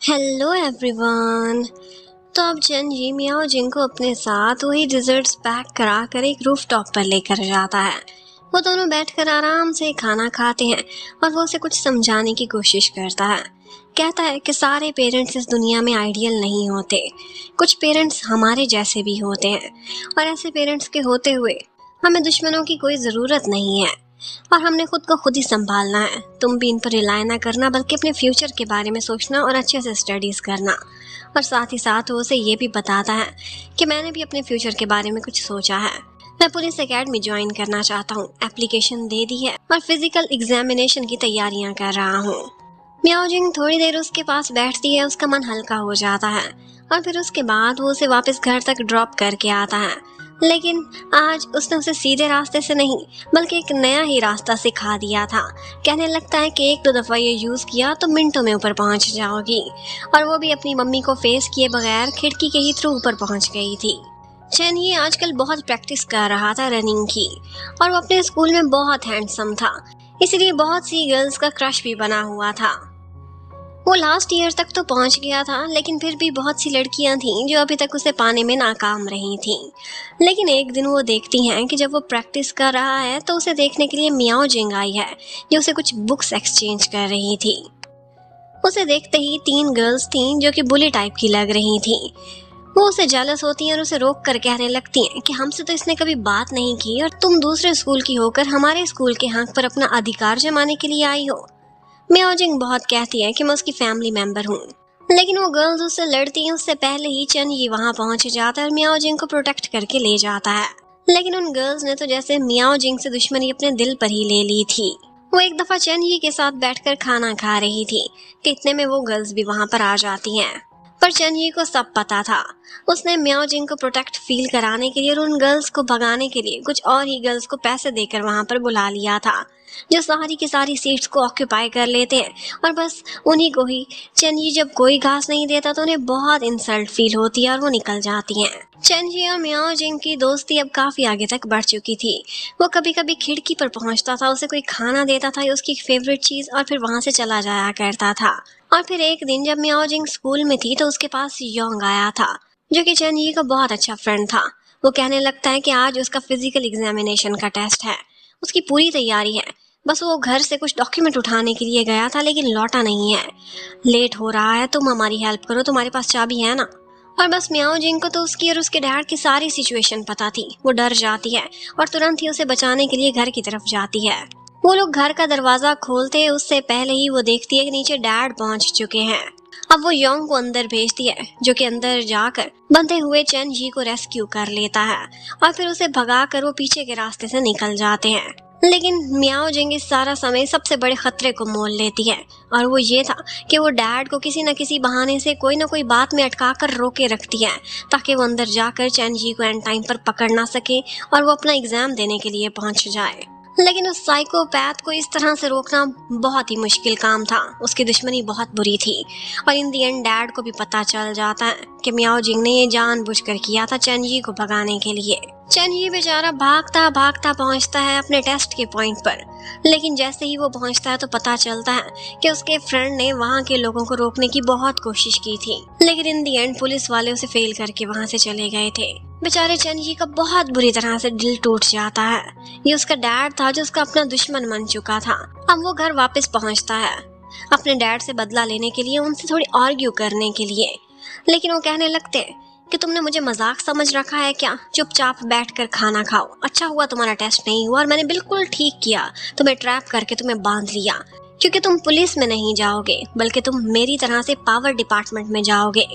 Hello everyone. तो अब chain Miao जिंग को अपने साथ वही डिजर्ट्स पैक करा कर एक रूफ टॉप पर लेकर जाता है। वो दोनों बैठकर आराम से खाना खाते हैं और वो उसे कुछ समझाने की कोशिश करता है। कहता है कि सारे पेरेंट्स इस दुनिया में आइडियल नहीं होते, कुछ पेरेंट्स हमारे जैसे भी होते हैं और ऐसे पेरेंट्स के होते हुए हमें दुश्मनों की कोई ज़रूरत नहीं है और हमने खुद को खुद ही संभालना है। तुम भी इन पर रिलाय ना करना, बल्कि अपने फ्यूचर के बारे में सोचना और अच्छे से स्टडीज करना। और साथ ही साथ वो उसे ये भी बताता है कि मैंने भी अपने फ्यूचर के बारे में कुछ सोचा है। मैं पुलिस एकेडमी ज्वाइन करना चाहता हूँ, एप्लीकेशन दे दी है और फिजिकल एग्जामिनेशन की तैयारियां कर रहा हूँ। मियाओ जिंग थोड़ी देर उसके पास बैठती है, उसका मन हल्का हो जाता है और फिर उसके बाद वो उसे वापस घर तक ड्रॉप करके आता है। लेकिन आज उसने उसे सीधे रास्ते से नहीं बल्कि एक नया ही रास्ता सिखा दिया था। कहने लगता है कि एक दो दफ़ा ये यूज़ किया तो मिनटों में ऊपर पहुंच जाओगी, और वो भी अपनी मम्मी को फेस किए बगैर खिड़की के ही थ्रू ऊपर पहुंच गई थी। चैन ये आजकल बहुत प्रैक्टिस कर रहा था रनिंग की, और वो अपने स्कूल में बहुत हैंडसम था, इसलिए बहुत सी गर्ल्स का क्रश भी बना हुआ था। वो लास्ट ईयर तक तो पहुंच गया था, लेकिन फिर भी बहुत सी लड़कियां थीं जो अभी तक उसे पाने में नाकाम रही थीं। लेकिन एक दिन वो देखती हैं कि जब वो प्रैक्टिस कर रहा है तो उसे देखने के लिए मियाओ जिंग आई है, जो उसे कुछ बुक्स एक्सचेंज कर रही थी। उसे देखते ही तीन गर्ल्स थीं जो कि बुली टाइप की लग रही थीं। वो उसे जेलस होती हैं और उसे रोक कर कहने लगती हैं कि हमसे तो इसने कभी बात नहीं की और तुम दूसरे स्कूल की होकर हमारे स्कूल के हक पर अपना अधिकार जमाने के लिए आई हो। मियाओ जिंग बहुत कहती है कि मैं उसकी फैमिली मेंबर हूँ, लेकिन वो गर्ल्स उससे लड़ती हैं उससे पहले ही चन ये वहाँ पहुंच जाता है और मियाओ जिंग को प्रोटेक्ट करके ले जाता है। लेकिन उन गर्ल्स ने तो जैसे मियाओ जिंग से दुश्मनी अपने दिल पर ही ले ली थी। वो एक दफा चन ही के साथ बैठकर खाना खा रही थी कि इतने में वो गर्ल्स भी वहाँ पर आ जाती हैं। पर चन ही को सब पता था। उसने मियाओ जिंग को प्रोटेक्ट फील कराने के लिए और उन गर्ल्स को भगाने के लिए कुछ और ही गर्ल्स को पैसे देकर वहाँ पर बुला लिया था, जो सारी की सारी सीट्स को ऑक्यूपाई कर लेते हैं। और बस उन्हीं को ही चेनजी जब कोई घास नहीं देता तो उन्हें बहुत इंसल्ट फील होती है और वो निकल जाती हैं। चेनजी और मियाओ जिंग की दोस्ती अब काफी आगे तक बढ़ चुकी थी। वो कभी कभी खिड़की पर पहुंचता था, उसे कोई खाना देता था या उसकी फेवरेट चीज, और फिर वहां से चला जाया करता था। और फिर एक दिन जब मियाओ जिंग स्कूल में थी तो उसके पास योंग आया था, जो कि चेनजी का बहुत अच्छा फ्रेंड था। वो कहने लगता है कि आज उसका फिजिकल एग्जामिनेशन का टेस्ट है, उसकी पूरी तैयारी है, बस वो घर से कुछ डॉक्यूमेंट उठाने के लिए गया था लेकिन लौटा नहीं है। लेट हो रहा है, तुम हमारी हेल्प करो, तुम्हारे पास चाबी है ना। और बस मियाओ जिंग को तो उसकी और उसके डैड की सारी सिचुएशन पता थी। वो डर जाती है और तुरंत ही उसे बचाने के लिए घर की तरफ जाती है। वो लोग घर का दरवाजा खोलते उससे पहले ही वो देखती है कि नीचे डैड पहुंच चुके हैं। अब वो योंग को अंदर भेजती है, जो कि अंदर जाकर बंधे हुए चेन जी को रेस्क्यू कर लेता है और फिर उसे भगाकर वो पीछे के रास्ते से निकल जाते हैं। लेकिन मियाओ जिंग इस सारा समय सबसे बड़े खतरे को मोल लेती है, और वो ये था कि वो डैड को किसी न किसी बहाने से कोई ना कोई बात में अटका कर रोके रखती है, ताकि वो अंदर जाकर चैन जी को एंड टाइम पर पकड़ ना सके और वो अपना एग्जाम देने के लिए पहुंच जाए। लेकिन उस साइकोपैथ को इस तरह से रोकना बहुत ही मुश्किल काम था। उसकी दुश्मनी बहुत बुरी थी और इन दी एंड डैड को भी पता चल जाता है कि मियाओ जिंग ने ये जानबूझकर किया था चेनजी को भगाने के लिए। चेनजी बेचारा भागता भागता पहुंचता है अपने टेस्ट के पॉइंट पर, लेकिन जैसे ही वो पहुंचता है तो पता चलता है कि उसके फ्रेंड ने वहां के लोगों को रोकने की बहुत कोशिश की थी, लेकिन इन दी एंड पुलिस वाले उसे फेल करके वहां से चले गए थे। बेचारे चेनजी का बहुत बुरी तरह से दिल टूट जाता है। ये उसका डैड था जो उसका अपना दुश्मन बन चुका था। अब वो घर वापस पहुंचता है अपने डैड से बदला लेने के लिए, उनसे थोड़ी आर्ग्यू करने के लिए, लेकिन वो कहने लगते कि तुमने मुझे मजाक समझ रखा है क्या, चुपचाप बैठकर खाना खाओ। अच्छा हुआ तुम्हारा टेस्ट नहीं हुआ और मैंने बिल्कुल ठीक किया, तुम्हें ट्रैप करके तुम्हें बांध लिया, क्योंकि तुम पुलिस में नहीं जाओगे बल्कि तुम मेरी तरह से पावर डिपार्टमेंट में जाओगे।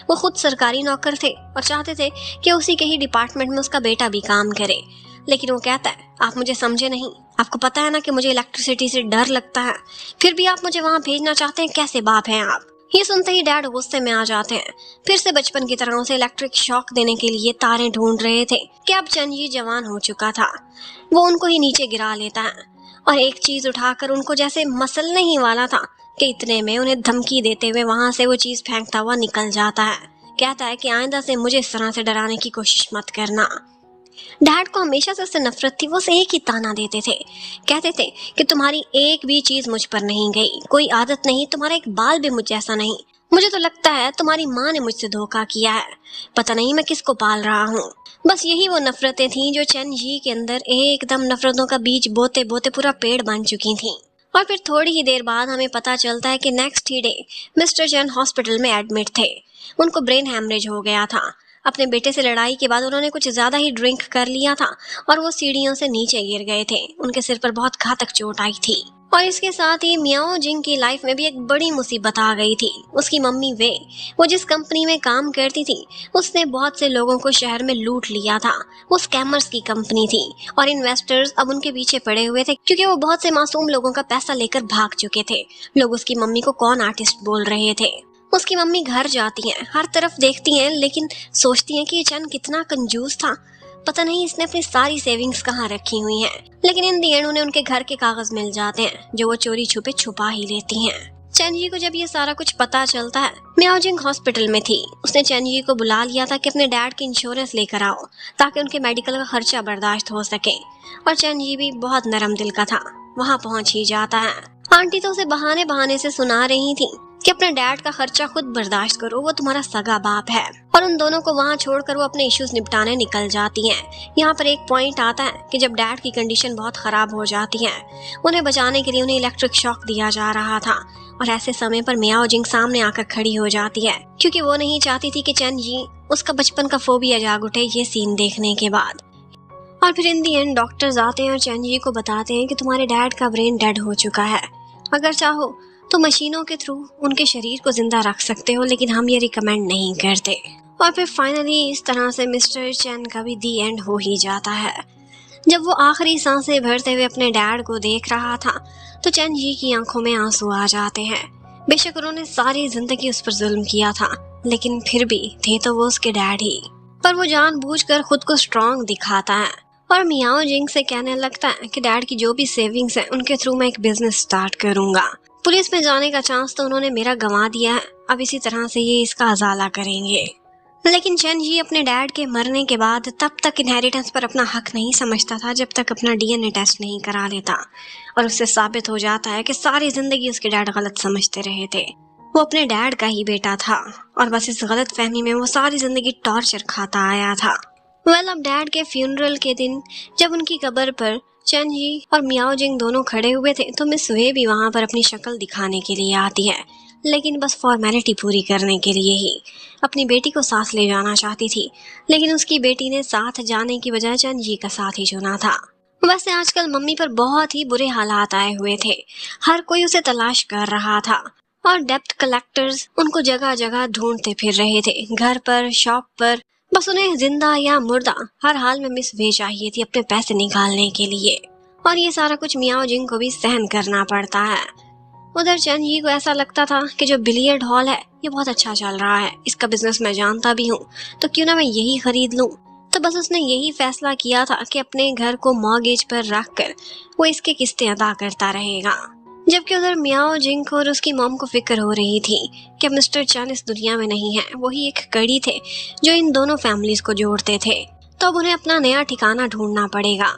वो खुद सरकारी नौकर थे और चाहते थे कि उसी के ही डिपार्टमेंट में उसका बेटा भी काम करे, लेकिन वो कहता है आप मुझे समझे नहीं, आपको पता है ना कि मुझे इलेक्ट्रिसिटी से डर लगता है, फिर भी आप मुझे वहां भेजना चाहते हैं, कैसे बाप हैं आप। ये सुनते ही डैड गुस्से में आ जाते हैं। फिर से बचपन की तरह उसे इलेक्ट्रिक शॉक देने के लिए तारें ढूंढ रहे थे कि अब चंजी जवान हो चुका था। वो उनको ही नीचे गिरा लेता है और एक चीज उठाकर उनको जैसे मसलने ही वाला था कि इतने में उन्हें धमकी देते हुए वहां से वो चीज फेंकता हुआ निकल जाता है। कहता है कि आइंदा से मुझे इस तरह से डराने की कोशिश मत करना। डैड को हमेशा से उससे नफरत थी। वो उसे एक ही ताना देते थे, कहते थे कि तुम्हारी एक भी चीज मुझ पर नहीं गई, कोई आदत नहीं, तुम्हारा एक बाल भी मुझ जैसा नहीं, मुझे तो लगता है तुम्हारी माँ ने मुझसे धोखा किया है। पता नहीं मैं किसको पाल रहा हूँ। बस यही वो नफरतें थीं जो चेन जी के अंदर एकदम नफरतों का बीज बोते बोते पूरा पेड़ बन चुकी थीं। और फिर थोड़ी ही देर बाद हमें पता चलता है कि नेक्स्ट ही डे मिस्टर चेन हॉस्पिटल में एडमिट थे। उनको ब्रेन हैमरेज हो गया था। अपने बेटे से लड़ाई के बाद उन्होंने कुछ ज्यादा ही ड्रिंक कर लिया था और वो सीढ़ियों से नीचे गिर गए थे। उनके सिर पर बहुत घातक चोट आई थी। और इसके साथ ही मियाओ जिंग की लाइफ में भी एक बड़ी मुसीबत आ गई थी। उसकी मम्मी वे, वो जिस कंपनी में काम करती थी, उसने बहुत से लोगों को शहर में लूट लिया था। वो स्कैमर्स की कंपनी थी और इन्वेस्टर्स अब उनके पीछे पड़े हुए थे क्योंकि वो बहुत से मासूम लोगों का पैसा लेकर भाग चुके थे। लोग उसकी मम्मी को कौन आर्टिस्ट बोल रहे थे। उसकी मम्मी घर जाती हैं, हर तरफ देखती हैं, लेकिन सोचती हैं कि ये चंद कितना कंजूस था। पता नहीं इसने अपनी सारी सेविंग्स कहाँ रखी हुई हैं। लेकिन इन दी एंड उन्हें उनके घर के कागज मिल जाते हैं जो वो चोरी छुपे छुपा ही लेती हैं। चैन जी को जब ये सारा कुछ पता चलता है, मियाओ जिंग हॉस्पिटल में थी। उसने चैन जी को बुला लिया था कि अपने डैड की इंश्योरेंस लेकर आओ ताकि उनके मेडिकल का खर्चा बर्दाश्त हो सके। और चैन जी भी बहुत नरम दिल का था, वहाँ पहुंच ही जाता है। आंटी तो उसे बहाने बहाने से सुना रही थी कि अपने डैड का खर्चा खुद बर्दाश्त करो, वो तुम्हारा सगा बाप है। और उन दोनों को वहाँ छोड़कर वो अपने इश्यूज निपटाने निकल जाती हैं। यहाँ पर एक पॉइंट आता है कि जब डैड की कंडीशन बहुत खराब हो जाती है, उन्हें बचाने के लिए उन्हें इलेक्ट्रिक शॉक दिया जा रहा था। और ऐसे समय पर मियाओ जिंग सामने आकर खड़ी हो जाती है क्योंकि वो नहीं चाहती थी कि चैन जी उसका बचपन का फोबिया जाग उठे ये सीन देखने के बाद। और फिर इन दी एंड डॉक्टर्स आते हैं और चैन जी को बताते हैं कि तुम्हारे डैड का ब्रेन डेड हो चुका है। अगर चाहो तो मशीनों के थ्रू उनके शरीर को जिंदा रख सकते हो, लेकिन हम ये रिकमेंड नहीं करते। और फिर फाइनली इस तरह से मिस्टर चैन का भी दी एंड हो ही जाता है। जब वो आखिरी सांसें भरते हुए अपने डैड को देख रहा था तो चैन जी की आंखों में आंसू आ जाते हैं। बेशक उन्होंने सारी जिंदगी उस पर जुल्म किया था, लेकिन फिर भी थे तो वो उसके डैड ही। पर वो जानबूझकर खुद को स्ट्रांग दिखाता है और मियाओ जिंग से कहने लगता है कि डैड की जो भी सेविंग्स है उनके थ्रू मैं एक बिजनेस स्टार्ट करूंगा। पुलिस में जाने का चांस तो उन्होंने मेरा गंवा दिया है, अब इसी तरह से ये इसका अजाला करेंगे। लेकिन चैन जी अपने डैड के मरने के बाद तब तक इनहेरिटेंस पर अपना हक नहीं समझता था जब तक अपना डीएनए टेस्ट नहीं करा लेता। और उससे साबित हो जाता है कि सारी जिंदगी उसके डैड गलत समझते रहे थे। वो अपने डैड का ही बेटा था और बस इस गलत फहमी में वो सारी जिंदगी टॉर्चर खाता आया था। अब डैड के फ्यूनरल के दिन जब उनकी कब्र पर चैन जी और मियाओ जिंग दोनों खड़े हुए थे तो मिस वे भी वहां पर अपनी शक्ल दिखाने के लिए आती है, लेकिन बस फॉर्मेलिटी पूरी करने के लिए ही। अपनी बेटी को साथ ले जाना चाहती थी, लेकिन उसकी बेटी ने साथ जाने की बजाय चैन जी का साथ ही चुना था। वैसे आजकल मम्मी पर बहुत ही बुरे हालात आए हुए थे, हर कोई उसे तलाश कर रहा था और डेप्ट कलेक्टर्स उनको जगह जगह ढूंढते फिर रहे थे, घर पर, शॉप पर। बस उन्हें जिंदा या मुर्दा हर हाल में मिस वे चाहिए थी अपने पैसे निकालने के लिए। और ये सारा कुछ मियाओ जिंग को भी सहन करना पड़ता है। उधर चैन जी को ऐसा लगता था कि जो बिलियर्ड हॉल है ये बहुत अच्छा चल रहा है, इसका बिजनेस मैं जानता भी हूँ, तो क्यों ना मैं यही खरीद लूँ। तो बस उसने यही फैसला किया था कि अपने घर को मॉर्गेज पर रखकर वो इसके किस्तें अदा करता रहेगा। जबकि उधर मियाओ जिंग को और उसकी मॉम को फिक्र हो रही थी कि अब मिस्टर चैन इस दुनिया में नहीं है, वही एक कड़ी थे जो इन दोनों फैमिलीज को जोड़ते थे। तो अब उन्हें अपना नया ठिकाना ढूंढना पड़ेगा।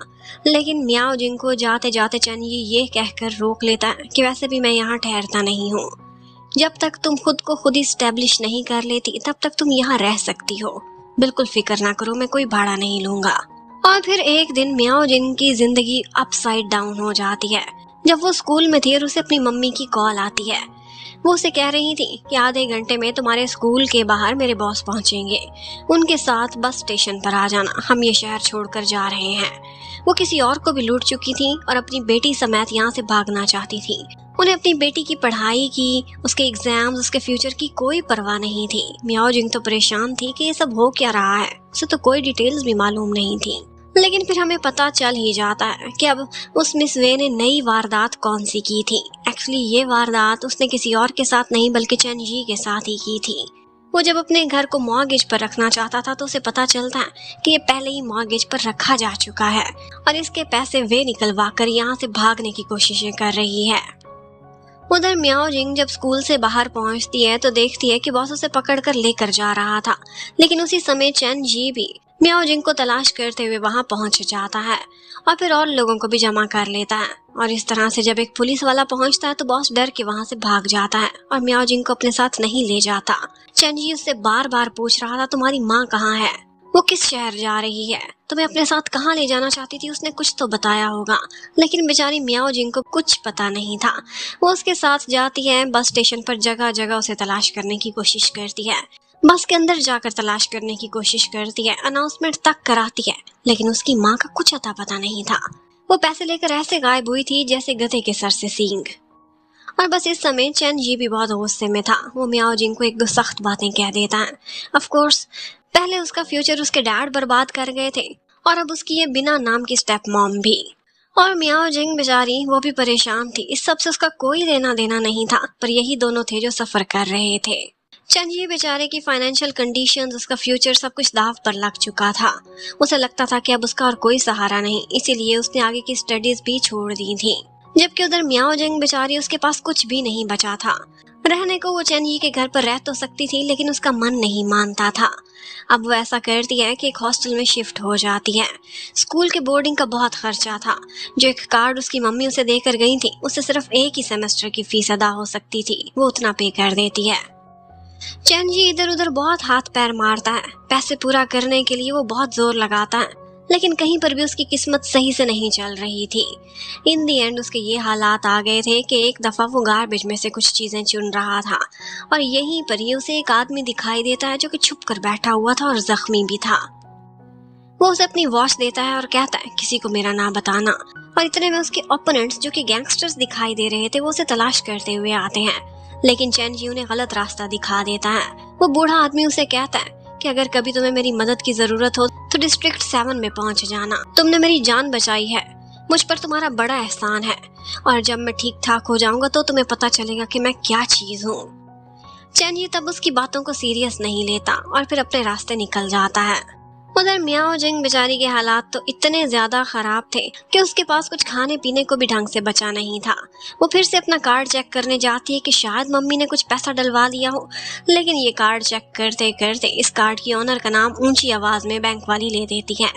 लेकिन मियाओ जिंग को जाते जाते चैन ये कहकर रोक लेता है कि वैसे भी मैं यहाँ ठहरता नहीं हूँ। जब तक तुम खुद को खुद ही स्टैब्लिश नहीं कर लेती तब तक तुम यहाँ रह सकती हो, बिल्कुल फिक्र ना करो, मैं कोई भाड़ा नहीं लूंगा। और फिर एक दिन मियाओ जिंग की जिंदगी अपसाइड डाउन हो जाती है जब वो स्कूल में थी और उसे अपनी मम्मी की कॉल आती है। वो उसे कह रही थी कि आधे घंटे में तुम्हारे स्कूल के बाहर मेरे बॉस पहुंचेंगे, उनके साथ बस स्टेशन पर आ जाना, हम ये शहर छोड़कर जा रहे हैं। वो किसी और को भी लूट चुकी थी और अपनी बेटी समेत यहाँ से भागना चाहती थी। उन्हें अपनी बेटी की पढ़ाई की, उसके एग्जाम्स, उसके फ्यूचर की कोई परवाह नहीं थी। मियाओ जिंग तो परेशान थी कि ये सब हो क्या रहा है, उसे तो कोई डिटेल्स भी मालूम नहीं थी। लेकिन फिर हमें पता चल ही जाता है कि अब उस मिस वे ने नई वारदात कौन सी की थी। एक्चुअली ये वारदात उसने किसी और के साथ नहीं बल्कि चैन जी के साथ ही की थी। वो जब अपने घर को मॉर्गेज पर रखना चाहता था तो उसे पता चलता है कि ये पहले ही मॉर्गेज पर रखा जा चुका है और इसके पैसे वे निकलवा कर यहाँ से भागने की कोशिशें कर रही है। उधर मियाओ जिंग जब स्कूल से बाहर पहुंचती है तो देखती है कि बॉस उसे पकड़कर लेकर जा रहा था, लेकिन उसी समय चैन जी भी मियाओ जिंग को तलाश करते हुए वहां पहुंच जाता है और फिर और लोगों को भी जमा कर लेता है। और इस तरह से जब एक पुलिस वाला पहुंचता है तो बॉस डर के वहां से भाग जाता है और मियाओ जिंग को अपने साथ नहीं ले जाता। चेंजी उससे बार बार पूछ रहा था, तुम्हारी माँ कहाँ है, वो किस शहर जा रही है, तुम्हें अपने साथ कहाँ ले जाना चाहती थी, उसने कुछ तो बताया होगा। लेकिन बेचारी मियाओ जिंग को कुछ पता नहीं था। वो उसके साथ जाती है, बस स्टेशन पर जगह जगह उसे तलाश करने की कोशिश करती है, बस के अंदर जाकर तलाश करने की कोशिश करती है, अनाउंसमेंट तक कराती है, लेकिन उसकी माँ का कुछ अता पता नहीं था। वो पैसे लेकर ऐसे गायब हुई थी जैसे गधे के सर से सींग। और बस इस समय चैन जी भी बहुत गुस्से में था। वो मियाओ जिंग को एक दो सख्त बातें कह देता है। ऑफ कोर्स पहले उसका फ्यूचर उसके डैड बर्बाद कर गए थे और अब उसकी ये बिना नाम की स्टेप मॉम भी। और मियाओ जिंग बेचारी वो भी परेशान थी। इस सब से उसका कोई लेना देना नहीं था, पर यही दोनों थे जो सफर कर रहे थे। चंजी बेचारे की फाइनेंशियल कंडीशंस, उसका फ्यूचर सब कुछ दाव पर लग चुका था। उसे लगता था कि अब उसका और कोई सहारा नहीं, इसीलिए उसने आगे की स्टडीज भी छोड़ दी थी। जबकि उधर मियाओ जिंग बेचारी, उसके पास कुछ भी नहीं बचा था। रहने को वो चेनयी के घर पर रह तो सकती थी, लेकिन उसका मन नहीं मानता था। अब वो ऐसा करती है कि एक हॉस्टल में शिफ्ट हो जाती है। स्कूल के बोर्डिंग का बहुत खर्चा था। जो एक कार्ड उसकी मम्मी उसे देकर गई थी, उससे सिर्फ एक ही सेमेस्टर की फीस अदा हो सकती थी, वो उतना पे कर देती है। चेनजी इधर उधर बहुत हाथ पैर मारता है। पैसे पूरा करने के लिए वो बहुत जोर लगाता है, लेकिन कहीं पर भी उसकी किस्मत सही से नहीं चल रही थी। इन दी एंड उसके ये हालात आ गए थे कि एक दफा वो गार्बेज में से कुछ चीजें चुन रहा था और यहीं पर ही उसे एक आदमी दिखाई देता है जो कि छुप कर बैठा हुआ था और जख्मी भी था। वो उसे अपनी वॉच देता है और कहता है, किसी को मेरा नाम बताना। और इतने में उसके ओपोनेंट्स जो कि गैंगस्टर्स दिखाई दे रहे थे, वो उसे तलाश करते हुए आते हैं, लेकिन चेनजी उन्हें गलत रास्ता दिखा देता है। वो बूढ़ा आदमी उसे कहता है कि अगर कभी तुम्हें मेरी मदद की जरूरत हो तो डिस्ट्रिक्ट 7 में पहुंच जाना। तुमने मेरी जान बचाई है, मुझ पर तुम्हारा बड़ा एहसान है, और जब मैं ठीक ठाक हो जाऊंगा तो तुम्हें पता चलेगा कि मैं क्या चीज हूँ। चेनजी तब उसकी बातों को सीरियस नहीं लेता और फिर अपने रास्ते निकल जाता है। उधर मियाओ जिंग बेचारी के हालात तो इतने ज्यादा खराब थे कि उसके पास कुछ खाने पीने को भी ढंग से बचा नहीं था। वो फिर से अपना कार्ड चेक करने जाती है कि शायद मम्मी ने कुछ पैसा डलवा दिया हो, लेकिन ये कार्ड चेक करते करते इस कार्ड की ओनर का नाम ऊंची आवाज में बैंक वाली ले देती है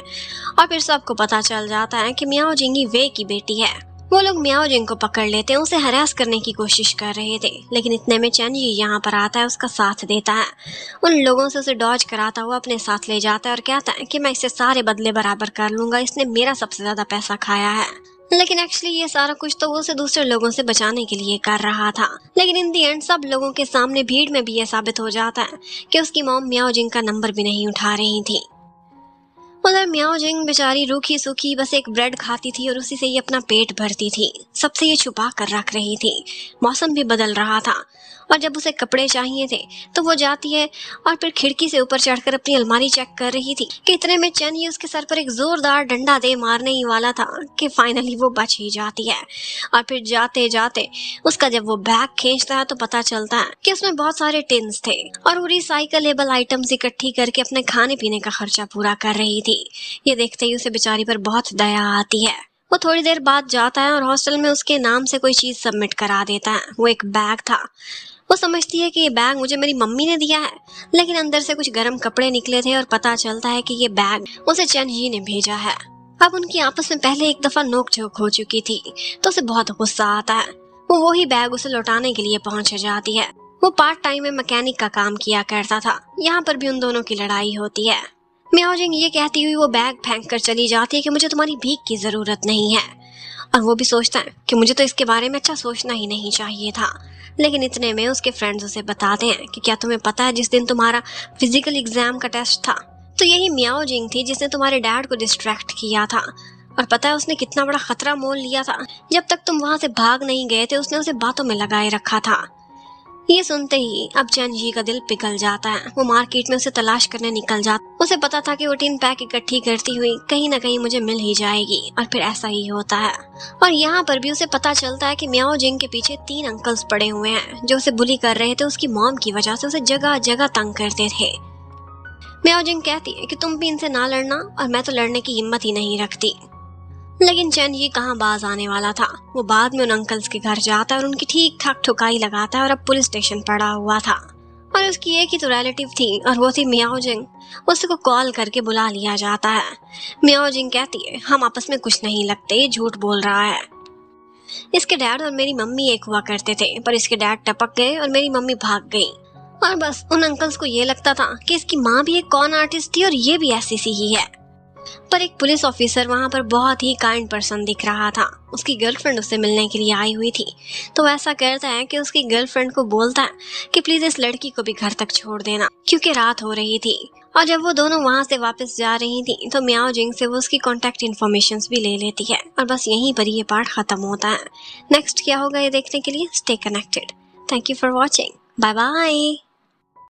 और फिर सबको पता चल जाता है कि मियाओ जिंग ही वे की बेटी है। वो लोग मियाओ जिंग को पकड़ लेते हैं, उसे हरास करने की कोशिश कर रहे थे, लेकिन इतने में चेनजी यहाँ पर आता है, उसका साथ देता है। उन लोगों से उसे डॉज कराता हुआ अपने साथ ले जाता है और कहता है कि मैं इससे सारे बदले बराबर कर लूंगा, इसने मेरा सबसे ज्यादा पैसा खाया है। लेकिन एक्चुअली ये सारा कुछ तो वो उसे दूसरे लोगों से बचाने के लिए कर रहा था। लेकिन इन दी एंड सब लोगों के सामने भीड़ में भी ये साबित हो जाता है कि उसकी मॉम मियाओ जिंग का नंबर भी नहीं उठा रही थी। उधर मियाओ जिंग बेचारी रूखी सूखी बस एक ब्रेड खाती थी और उसी से ही अपना पेट भरती थी। सबसे ये छुपा कर रख रही थी। मौसम भी बदल रहा था और जब उसे कपड़े चाहिए थे तो वो जाती है और फिर खिड़की से ऊपर चढ़कर अपनी अलमारी चेक कर रही थी कि इतने में चेनयी उसके सर पर एक जोरदार डंडा दे मारने ही वाला था कि फाइनली वो बच ही जाती है। और फिर जाते जाते उसका जब वो बैग खींचता है तो पता चलता है कि उसमें बहुत सारे टिन्स थे और वो रिसाइकलेबल आइटम्स इकट्ठी करके अपने खाने पीने का खर्चा पूरा कर रही थी। ये देखते ही उसे बेचारी पर बहुत दया आती है। वो थोड़ी देर बाद जाता है और हॉस्टल में उसके नाम से कोई चीज सबमिट करा देता है। वो एक बैग था। वो समझती है कि ये बैग मुझे मेरी मम्मी ने दिया है, लेकिन अंदर से कुछ गर्म कपड़े निकले थे और पता चलता है कि ये बैग उसे चेनयी ने भेजा है। अब उनकी आपस में पहले एक दफा नोक-झोंक हो चुकी थी तो उसे बहुत गुस्सा आता है। वो वही बैग उसे लौटाने के लिए पहुंच जाती है। वो पार्ट टाइम में मैकेनिक का काम किया करता था। यहाँ पर भी उन दोनों की लड़ाई होती है। मियाओ जिंग ये कहती हुई वो बैग फेंक कर चली जाती है कि मुझे तुम्हारी भीख की जरूरत नहीं है, और वो भी सोचता है कि मुझे तो इसके बारे में अच्छा सोचना ही नहीं चाहिए था। लेकिन इतने में उसके फ्रेंड्स उसे बताते हैं कि क्या तुम्हें पता है जिस दिन तुम्हारा फिजिकल एग्जाम का टेस्ट था तो यही मियाओ जिंग थी जिसने तुम्हारे डैड को डिस्ट्रैक्ट किया था, और पता है उसने कितना बड़ा खतरा मोल लिया था। जब तक तुम वहां से भाग नहीं गए थे उसने उसे बातों में लगाए रखा था। ये सुनते ही अब चेनयी का दिल पिघल जाता है। वो मार्केट में उसे तलाश करने निकल जाता। उसे पता था कि वो टिन पैक इकट्ठी करती हुई कहीं ना कहीं मुझे मिल ही जाएगी, और फिर ऐसा ही होता है। और यहाँ पर भी उसे पता चलता है कि मियाओ जिंग के पीछे 3 अंकल्स पड़े हुए हैं जो उसे बुली कर रहे थे। उसकी मॉम की वजह से उसे जगह जगह तंग करते थे। मियाओ जिंग कहती है कि तुम भी इनसे ना लड़ना, और मैं तो लड़ने की हिम्मत ही नहीं रखती। लेकिन चेनयी कहाँ बाज आने वाला था। वो बाद में उन अंकल्स के घर जाता है और उनकी ठीक ठाक ठुकाई लगाता है और अब पुलिस स्टेशन पड़ा हुआ था। और उसकी एक ही तो रिलेटिव थी और वो थी मियाओ जिंग। उसको कॉल करके बुला लिया जाता है। मियाओ जिंग कहती है हम आपस में कुछ नहीं लगते, ये झूठ बोल रहा है। इसके डैड और मेरी मम्मी एक हुआ करते थे, पर इसके डैड टपक गए और मेरी मम्मी भाग गई। और बस उन अंकल्स को ये लगता था कि इसकी माँ भी एक कॉन आर्टिस्ट थी और ये भी ऐसी सी ही है। पर एक पुलिस ऑफिसर वहां पर बहुत ही काइंड पर्सन दिख रहा था। उसकी गर्लफ्रेंड उससे मिलने के लिए आई हुई थी, तो ऐसा करता है कि उसकी गर्लफ्रेंड को बोलता है कि प्लीज इस लड़की को भी घर तक छोड़ देना, क्योंकि रात हो रही थी। और जब वो दोनों वहां से वापस जा रही थी तो मियाओ जिंग से वो उसकी कॉन्टेक्ट इन्फॉर्मेशन भी ले लेती है। और बस यहीं पर ये पार्ट खत्म होता है। नेक्स्ट क्या होगा ये देखने के लिए stay connected. Thank you for watching. Bye bye.